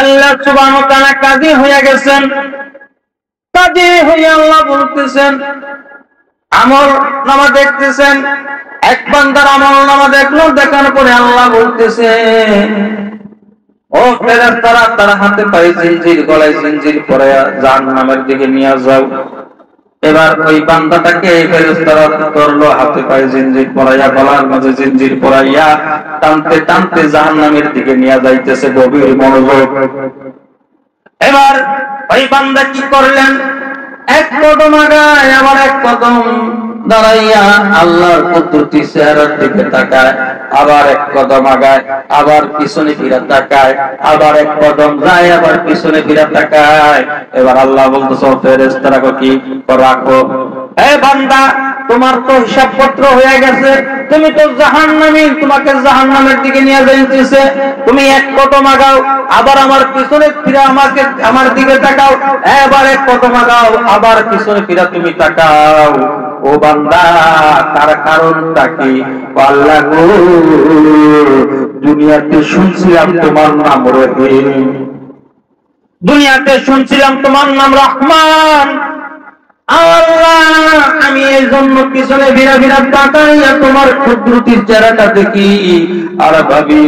আল্লাহ সুবহানাহু ওয়া তাআলা কাজী হয়ে গেছেন। কাজী হয়ে আল্লাহ বলতেছেন, আমল নামা দেখতেছেন, এক বান্দার আমল নামা দেখলো, দেখার পরে আল্লাহ বলতেছে, ও ফেরেশতারা, তার হাতে পায়ে জিনজির, গলায় জিনজির পরায়া জাহান্নামের দিকে নিয়ে যাও। এবার ওই বান্দাটাকে ফেরেশতারা ধরলো, হাতে পায়ে জিনজির পরাইয়া, গলার মাঝে জিনজির পরাইয়া টানতে টানতে জাহান্নামের দিকে নিয়ে যাইতেছে। গভীর মনোযোগ। এবার ওই বান্দা কি করলেন? এক কদম আগায়, আবার এক কদম দাঁড়াইয়া আল্লাহর কুদরতি চেহারার দিকে তাকায়, আবার এক কদম আগায়, আবার পিছনে ফিরে তাকায়, আবার এক কদম যায়, আবার পিছনে ফিরে তাকায়। এবার আল্লাহ বলতেছে, ফেরেশতারা কি রাখো, হে বান্দা, তোমার তো হিসাবপত্র হয়ে গেছে, তুমি তো জাহান্নামী, তোমাকে জাহান্নামের দিকে নিয়ে যাইতেছে। তুমি এক কদম আগাও, আবার আমার পিছনে ফিরে আমার দিকে তাকাও, এবার এক কদম আগাও, আবার পিছনে ফিরে তুমি তাকাও। ও বান্দা, তার কারণটা কি? আল্লাহ গো, দুনিয়াতে শুনছিলাম তোমার নাম রহিম, দুনিয়াতে শুনছিলাম তোমার নাম রহমান। আল্লাহ, আমি এই জন্য পিছনে ফিরা ফিরা তাকাইয়া তোমার কুদরতির চেহারাটা দেখি, আর ভাবি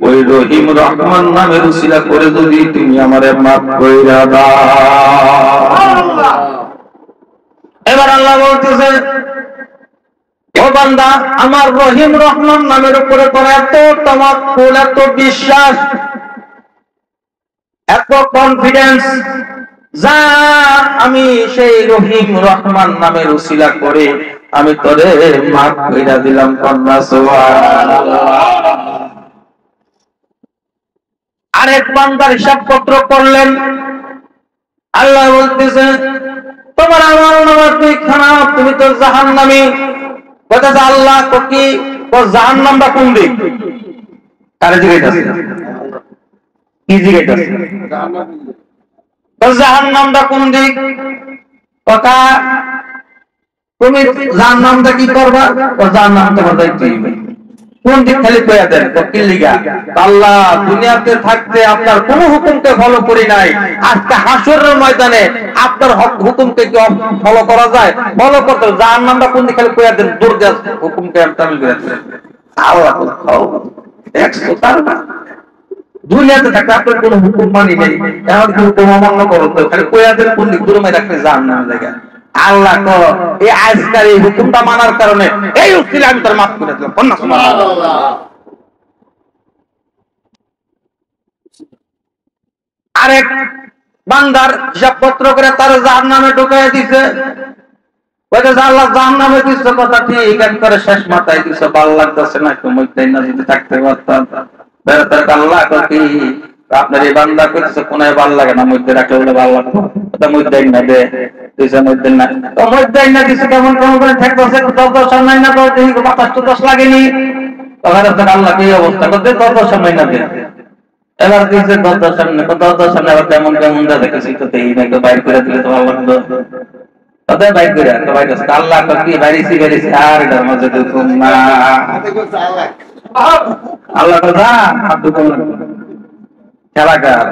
ওই রহিম রহমান নামের উসিলা করে যদি তুমি আমারে মাফ কইরা দাও। এবার আল্লাহ বলতেছে, ও বান্দা, আমার রহিম রহমান নামের উপরে তোর এত তাওয়াক্কুল, এত বিশ্বাস, এত কনফিডেন্স, যা আমি সেই রহিম রহমান নামের উসিলা করে আমি তোরে মাফ কইরা দিলাম। কন্যা সুবহানাল্লাহ। আরেক বান্দার হিসাবপত্র করলেন। আল্লাহ বলতেছে, তোমার আমল নামা তুই খারাপ, তুমি তো জাহান্নামী। বলতেছে, আল্লাহ তো কি, ও জাহান্নামটা কোন দিক? কারে জিজ্ঞাসা, কি জিজ্ঞাসা? জাহান্নামটা কোন দিক? কথা, তুমি জাহান্নামটা কি করবা? ও জাহান্নাম তোমার দায়িত্ব। কোন দিক খালি কইয়া দেন, কি লিগা? আল্লাহ, দুনিয়াতে থাকতে আপনার কোন হুকুমকে ফলো করি নাই, আজকে হাসরের ময়দানে আপনার হুকুমকে কি ফলো করা যায়? ফলো করতে জাহান্নামটা কোন দিক খালি কইয়া দেন, দূর দেন হুকুমকে আমি করে দেন। দুনিয়াতে থাকতে আপনার কোন হুকুম মানি নেই, এমন কি হুকুম অমান্য করো তো খালি কইয়া দেন কোন দিক দূরে রাখতে জাহান্নামের জায়গা। আল্লাহ তো এই আজকাল এই হুকুমটা মানার কারণে এই উসিলা আমি তার মাফ করে দিলাম। কন্যা সুবহানাল্লাহ। আরেক বান্দার হিসাবপত্র করে তার জাহান্নামে ঢুকাইয়া দিছে। বলতেছে, আল্লাহ জাহান্নামে দিছে কথা ঠিক, একবারে শেষ মাথায় দিছে, ভালো লাগতেছে না, একটু মধ্যে না যদি থাকতে পারতাম। আল্লাহ কি আপনার এই বান্দা করতেছে, কোনায় ভালো লাগে না, মধ্যে রাখলে বলে ভালো লাগতো, মধ্যে না দে দিছে, মধ্যে না তো মধ্যে না দিছে, কেমন কেমন করে ঠেকতেছে, 10 সময় না করতে 25 লাগেনি। তখন আল্লাহ কি অবস্থা করতে, 10 সময় না দে। এবার দিয়েছে 10 সামনে, 10 সামনে আবার কেমন কেমন দেখেছি তো এই নাকি বাইর করে দিলে তো ভালো লাগতো, তাদের বাইর করে বাইর আছে। আল্লাহ কি বাইরেছি বাইরেছি, আর এটার মধ্যে ঢুকুম না। আল্লাহ কথা হাত ঢুকুন খেলাকার